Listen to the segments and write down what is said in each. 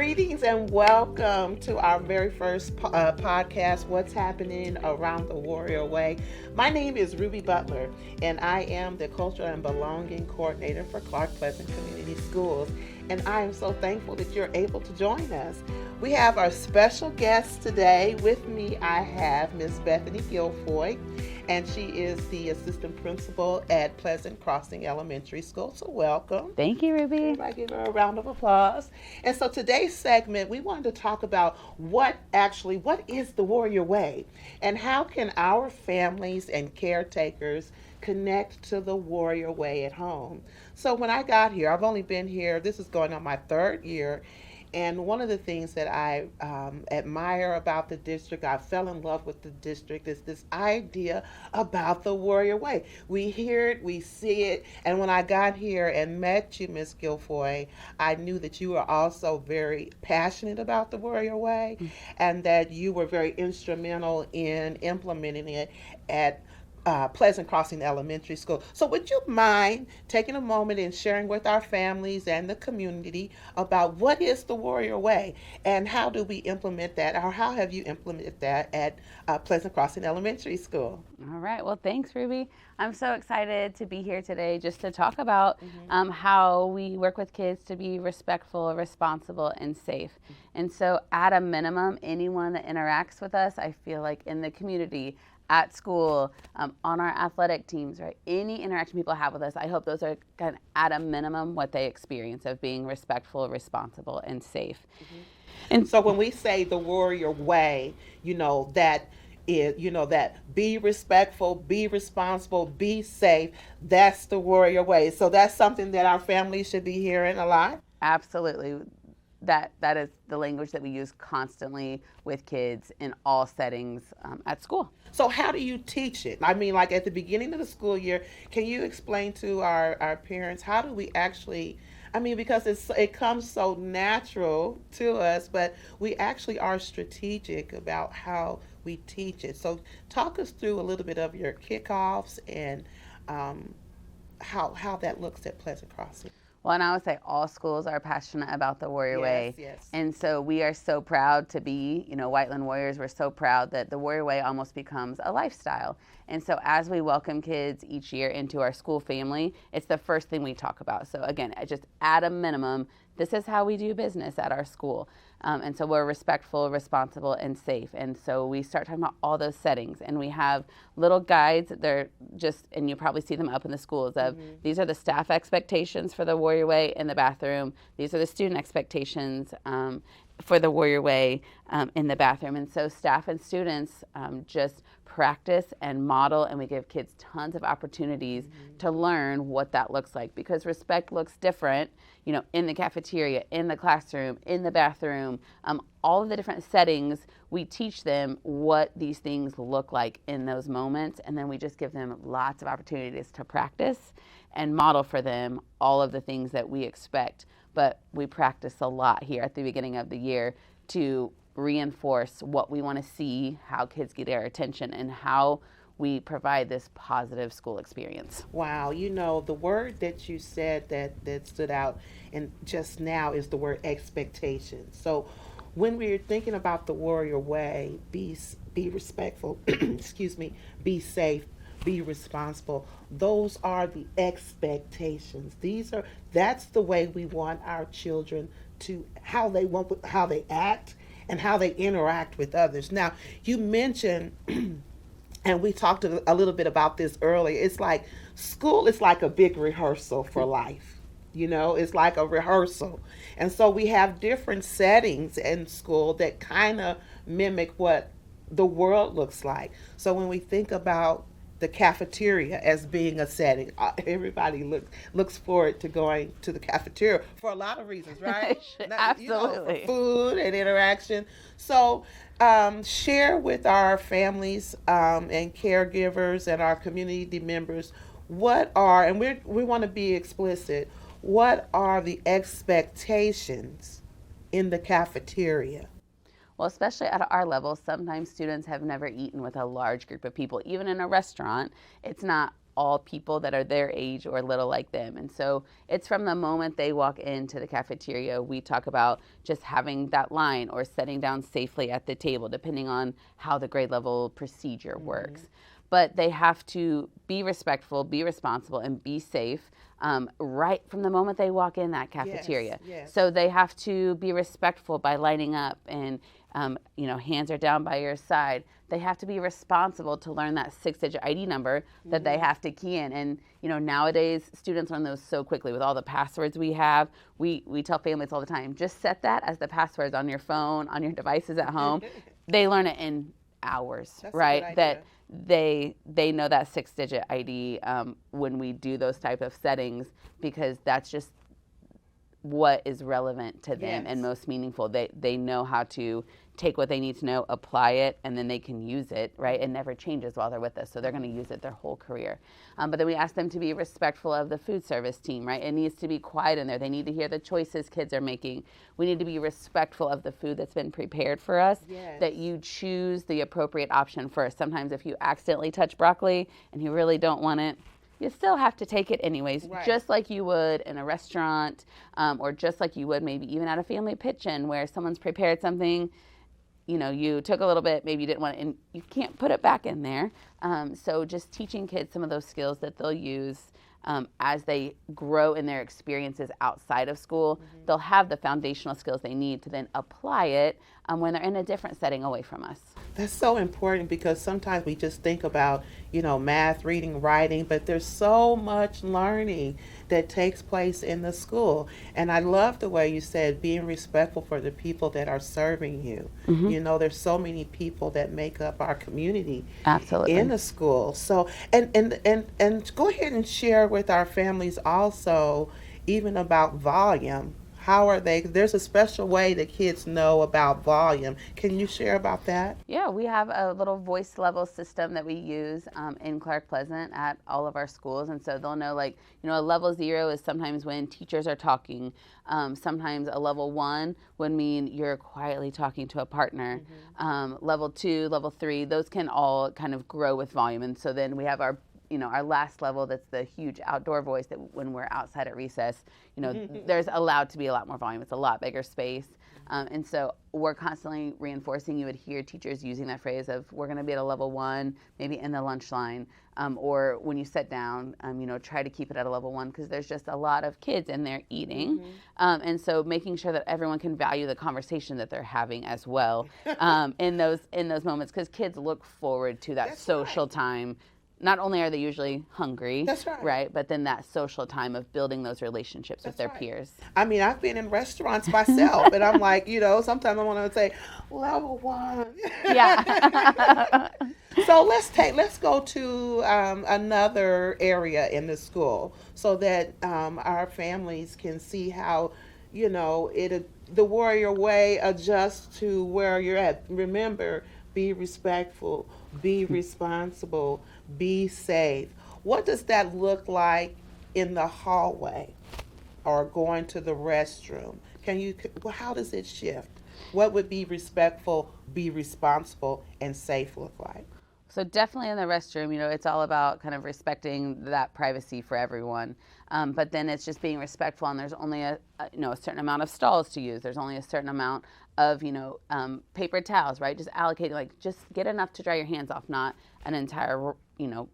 Greetings and welcome to our very first podcast, What's Happening Around the Warrior Way. My name is Ruby Butler, and I am the Culture and Belonging Coordinator for Clark Pleasant Community Schools. And I am so thankful that you're able to join us. We have our special guest today. With me, I have Miss Bethany Guilfoy, and she is the assistant principal at Pleasant Crossing Elementary School. So welcome. Thank you, Ruby. Everybody give her a round of applause. And so today's segment, we wanted to talk about what is the Warrior Way, and how can our families and caretakers connect to the Warrior Way at home. So when I got here, I've only been here, this is going on my third year, and one of the things that I admire about the district, I fell in love with the district, is this idea about the Warrior Way. We hear it, we see it, and when I got here and met you, Miss Guilfoy, I knew that you were also very passionate about the Warrior Way, and that you were very instrumental in implementing it at Pleasant Crossing Elementary School. So would you mind taking a moment and sharing with our families and the community about what is the Warrior Way and how do we implement that, or how have you implemented that at Pleasant Crossing Elementary School? All right. Well, thanks, Ruby. I'm so excited to be here today just to talk about how we work with kids to be respectful, responsible, and safe. And so at a minimum, anyone that interacts with us, I feel like in the community, at school, on our athletic teams, right? Any interaction people have with us, I hope those are kind of at a minimum what they experience of being respectful, responsible, and safe. And so when we say the Warrior Way, that be respectful, be responsible, be safe, that's the Warrior Way. So that's something that our families should be hearing a lot. Absolutely. That is the language that we use constantly with kids in all settings at school. So how do you teach it? I mean, like at the beginning of the school year, can you explain to our parents, how do we actually, because it comes so natural to us, but we actually are strategic about how we teach it. So talk us through a little bit of your kickoffs and how that looks at Pleasant Crossing. Well, and I would say all schools are passionate about the Warrior Way. Yes. And so we are so proud to be, Whiteland Warriors. We're so proud that the Warrior Way almost becomes a lifestyle. And so as we welcome kids each year into our school family, it's the first thing we talk about. So again, just at a minimum, this is how we do business at our school. And so we're respectful, responsible, and safe. And so we start talking about all those settings. And we have little guides. They're just, and you probably see them up in the schools of, these are the staff expectations for the Warrior Way in the bathroom. These are the student expectations for the Warrior Way in the bathroom. And so staff and students just practice and model, and we give kids tons of opportunities to learn what that looks like, because respect looks different, in the cafeteria, in the classroom, in the bathroom, all of the different settings. We teach them what these things look like in those moments, and then we just give them lots of opportunities to practice and model for them all of the things that we expect. But we practice a lot here at the beginning of the year to reinforce what we want to see, how kids get our attention, and how we provide this positive school experience. Wow, the word that you said that stood out and just now is the word expectation. So when we're thinking about the Warrior Way, be respectful, excuse me, be safe, be responsible. Those are the expectations. That's the way we want our children to, how they act and how they interact with others. Now, you mentioned, and we talked a little bit about this earlier, it's like school is like a big rehearsal for life. It's like a rehearsal. And so we have different settings in school that kind of mimic what the world looks like. So when we think about the cafeteria as being a setting, everybody looks forward to going to the cafeteria for a lot of reasons, right? Absolutely. For food and interaction. So share with our families and caregivers and our community members and we want to be explicit, what are the expectations in the cafeteria? Well, especially at our level, sometimes students have never eaten with a large group of people. Even in a restaurant, it's not all people that are their age or little like them. And so it's from the moment they walk into the cafeteria, we talk about just having that line or setting down safely at the table, depending on how the grade level procedure works. But they have to be respectful, be responsible, and be safe right from the moment they walk in that cafeteria. Yes. So they have to be respectful by lining up and, hands are down by your side. They have to be responsible to learn that 6-digit ID number that they have to key in. And, nowadays students learn those so quickly with all the passwords we have. We tell families all the time, just set that as the passwords on your phone, on your devices at home. They learn it in hours, That's right? a good That idea. they know that 6-digit ID when we do those type of settings, because that's just what is relevant to them Yes. and most meaningful. They know how to take what they need to know, apply it, and then they can use it, right? It never changes while they're with us, so they're going to use it their whole career. But then we ask them to be respectful of the food service team, right? It needs to be quiet in there. They need to hear the choices kids are making. We need to be respectful of the food that's been prepared for us, Yes. that you choose the appropriate option first. Sometimes if you accidentally touch broccoli and you really don't want it, you still have to take it anyways, Right. just like you would in a restaurant, or just like you would maybe even at a family kitchen where someone's prepared something, you took a little bit, maybe you didn't want it, and you can't put it back in there. So just teaching kids some of those skills that they'll use as they grow in their experiences outside of school. They'll have the foundational skills they need to then apply it when they're in a different setting away from us. That's so important because sometimes we just think about, math, reading, writing, but there's so much learning that takes place in the school. And I love the way you said being respectful for the people that are serving you. There's so many people that make up our community Absolutely. in the school. So, and go ahead and share with our families also, even about volume. How are they? There's a special way that kids know about volume. Can you share about that? Yeah, we have a little voice level system that we use in Clark Pleasant at all of our schools. And so they'll know, a level 0 is sometimes when teachers are talking. Sometimes a level 1 would mean you're quietly talking to a partner. Level 2, level 3, those can all kind of grow with volume. And so then we have our last level, that's the huge outdoor voice that when we're outside at recess, there's allowed to be a lot more volume. It's a lot bigger space. And so we're constantly reinforcing. You would hear teachers using that phrase of, we're going to be at a level 1, maybe in the lunch line, or when you sit down, try to keep it at a level 1, because there's just a lot of kids in there eating. And so making sure that everyone can value the conversation that they're having as well in those moments, because kids look forward to that That's social right. time. Not only are they usually hungry, That's right. but then that social time of building those relationships with That's their right. peers. I mean, I've been in restaurants myself, and I'm like, sometimes I want to say level 1. Yeah. So let's go to another area in the school so that our families can see how the warrior way adjusts to where you're at. Remember, be respectful, be responsible, be safe. What does that look like in the hallway or going to the restroom? How does it shift? What would be respectful, be responsible, and safe look like? So definitely in the restroom, it's all about kind of respecting that privacy for everyone. But then it's just being respectful, and there's only a certain amount of stalls to use. There's only a certain amount of paper towels, right? Just allocate, just get enough to dry your hands off, not an entire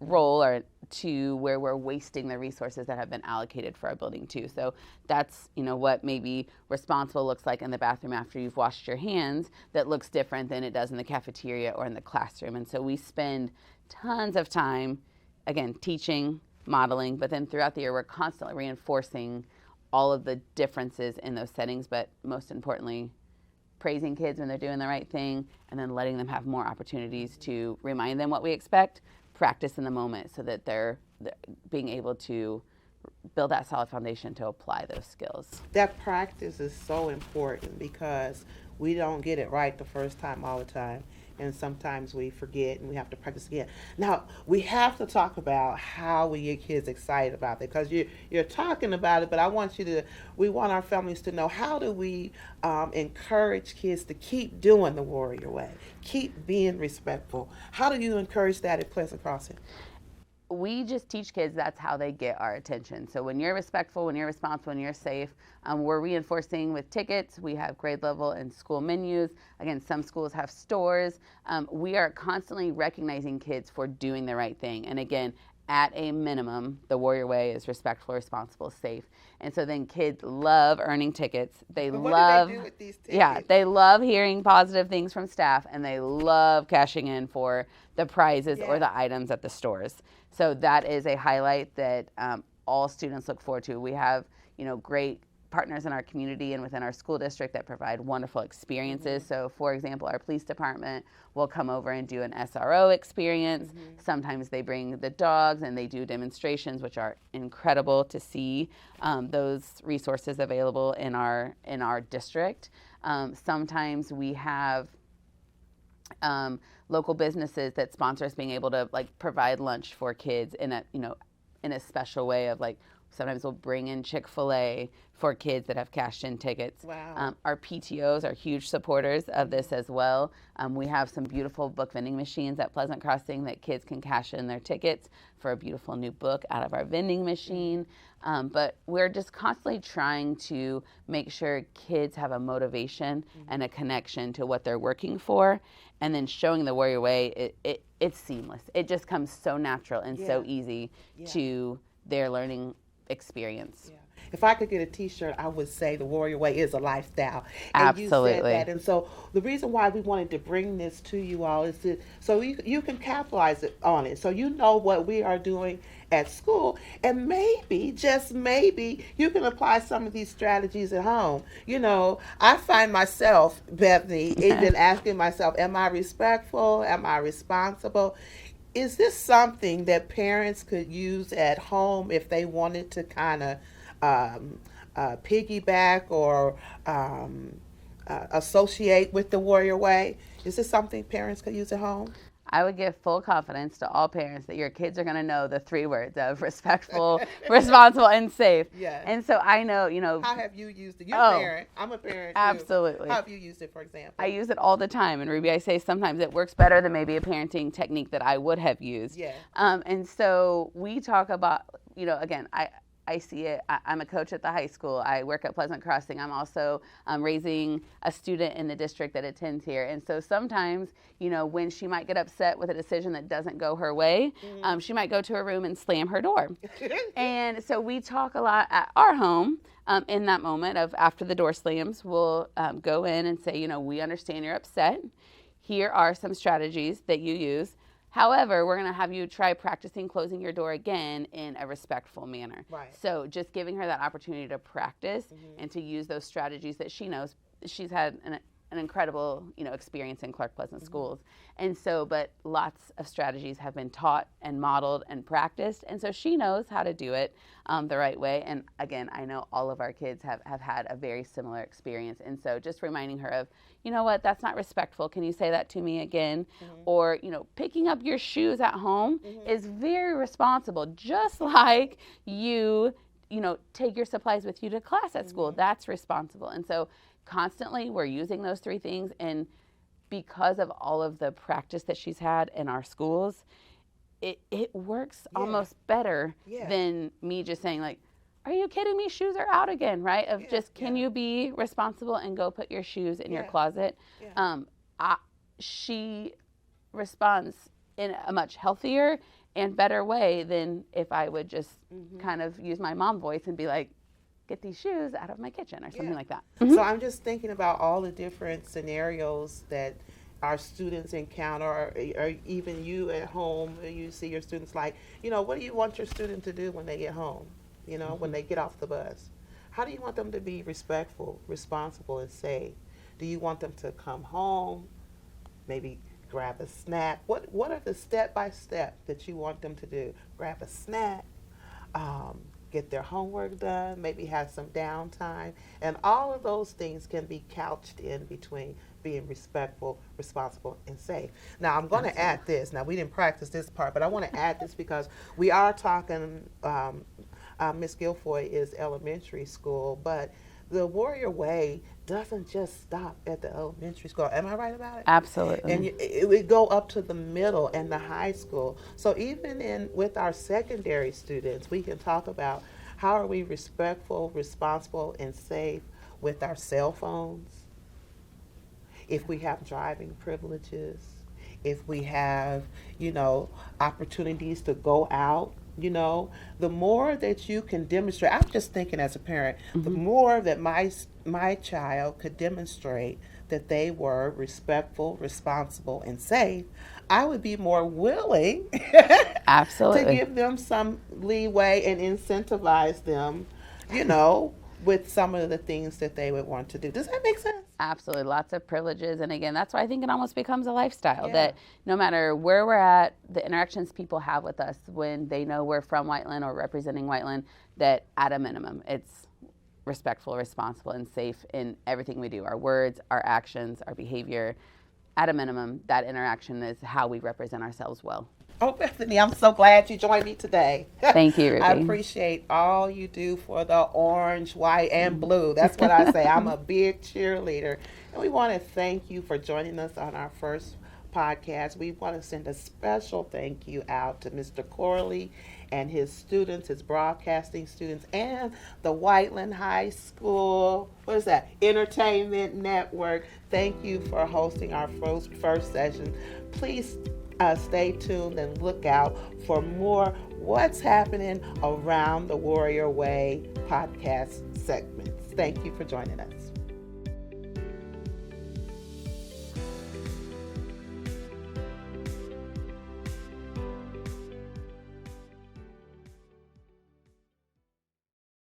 roll or two where we're wasting the resources that have been allocated for our building too. So that's what maybe responsible looks like in the bathroom after you've washed your hands, that looks different than it does in the cafeteria or in the classroom. And so we spend tons of time, again, teaching, modeling, but then throughout the year we're constantly reinforcing all of the differences in those settings, but most importantly, praising kids when they're doing the right thing, and then letting them have more opportunities to remind them what we expect, practice in the moment, so that they're being able to build that solid foundation to apply those skills. That practice is so important because we don't get it right the first time all the time. And sometimes we forget and we have to practice again. Now, we have to talk about how we get kids excited about it, because you're talking about it, but we want our families to know, how do we encourage kids to keep doing the warrior way, keep being respectful? How do you encourage that at Pleasant Crossing? we just teach kids that's how they get our attention. So when you're respectful, when you're responsible, when you're safe, we're reinforcing with tickets. We have grade level and school menus. Again, some schools have stores. We are constantly recognizing kids for doing the right thing. And again, at a minimum, the Warrior Way is respectful, responsible, safe. And so then kids love earning tickets. They What love, do they do with these tickets? yeah, they love hearing positive things from staff, and they love cashing in for the prizes or the items at the stores. So that is a highlight that all students look forward to. We have, great partners in our community and within our school district that provide wonderful experiences. So for example, our police department will come over and do an SRO experience. Sometimes they bring the dogs and they do demonstrations, which are incredible to see those resources available in our district. Sometimes we have local businesses that sponsor us being able to provide lunch for kids in a special way of sometimes we'll bring in Chick-fil-A for kids that have cashed in tickets. Wow. Our PTOs are huge supporters of this as well. We have some beautiful book vending machines at Pleasant Crossing that kids can cash in their tickets for a beautiful new book out of our vending machine. But we're just constantly trying to make sure kids have a motivation and a connection to what they're working for. And then showing the Warrior Way, it's seamless. It just comes so natural and so easy to their learning experience. Yeah. If I could get a T-shirt, I would say the Warrior Way is a lifestyle. And Absolutely. You said that. And so the reason why we wanted to bring this to you all is so you can capitalize on it. So you know what we are doing at school, and maybe, just maybe, you can apply some of these strategies at home. I find myself, Bethany, even asking myself, am I respectful? Am I responsible? Is this something that parents could use at home if they wanted to kind of piggyback or associate with the Warrior Way? Is this something parents could use at home? I would give full confidence to all parents that your kids are going to know the 3 words of respectful, responsible, and safe. Yes. And so I know, How have you used it? You're a parent. I'm a parent too. Absolutely. How have you used it, for example? I use it all the time. And Ruby, I say sometimes it works better than maybe a parenting technique that I would have used. Yeah. And so we talk about, again, I see it. I'm a coach at the high school. I work at Pleasant Crossing. I'm also raising a student in the district that attends here. And so sometimes, when she might get upset with a decision that doesn't go her way, she might go to her room and slam her door. And so we talk a lot at our home in that moment of after the door slams, we'll go in and say, we understand you're upset. Here are some strategies that you use. However, we're going to have you try practicing closing your door again in a respectful manner. Right. So just giving her that opportunity to practice and to use those strategies that she knows. She's had an incredible, experience in Clark Pleasant schools. And so, but lots of strategies have been taught and modeled and practiced. And so she knows how to do it the right way. And again, I know all of our kids have had a very similar experience. And so just reminding her of, you know what, that's not respectful. Can you say that to me again? Or, picking up your shoes at home is very responsible, just like you take your supplies with you to class at school. That's responsible. And so constantly we're using those 3 things, and because of all of the practice that she's had in our schools, it works almost better than me just saying are you kidding me? Shoes are out again, right? Of just, can you be responsible and go put your shoes in your closet? She responds in a much healthier and better way than if I would just kind of use my mom voice and be like, get these shoes out of my kitchen or something like that. So I'm just thinking about all the different scenarios that our students encounter, or even you at home, you see your students what do you want your student to do when they get home? When they get off the bus? How do you want them to be respectful, responsible, and safe? Do you want them to come home, maybe grab a snack? What are the step-by-step that you want them to do? Grab a snack, get their homework done, maybe have some downtime, and all of those things can be couched in between being respectful, responsible, and safe. Now, I'm going to add this. Now, we didn't practice this part, but I want to add this because we are talking, Ms. Guilfoy is elementary school, but the Warrior Way doesn't just stop at the elementary school. Am I right about it? And Absolutely. it would go up to the middle and the high school. So even in with our secondary students, we can talk about how are we respectful, responsible, and safe with our cell phones, if we have driving privileges, if we have, you know, opportunities to go out, you know, the more that you can demonstrate. I'm just thinking as a parent, the Mm-hmm. more that my child could demonstrate that they were respectful, responsible, and safe, I would be more willing to Absolutely. give them some leeway and incentivize them, you know, with some of the things that they would want to do. Does that make sense? Absolutely. Lots of privileges. And again, that's why I think it almost becomes a lifestyle Yeah. that no matter where we're at, the interactions people have with us when they know we're from Whiteland or representing Whiteland, that at a minimum, it's respectful, responsible, and safe in everything we do, our words, our actions, our behavior. At a minimum, that interaction is how we represent ourselves well. Oh, Bethany, I'm so glad you joined me today. Thank you, I Ruby. appreciate all you do for the orange, white, and blue. That's what I say. I'm a big cheerleader. And we want to thank you for joining us on our first podcast. We want to send a special thank you out to Mr. Corley and his students, his broadcasting students, and the Whiteland High School, what is that, Entertainment Network. Thank you for hosting our first session. Please stay tuned and look out for more What's Happening Around the Warrior Way podcast segments. Thank you for joining us.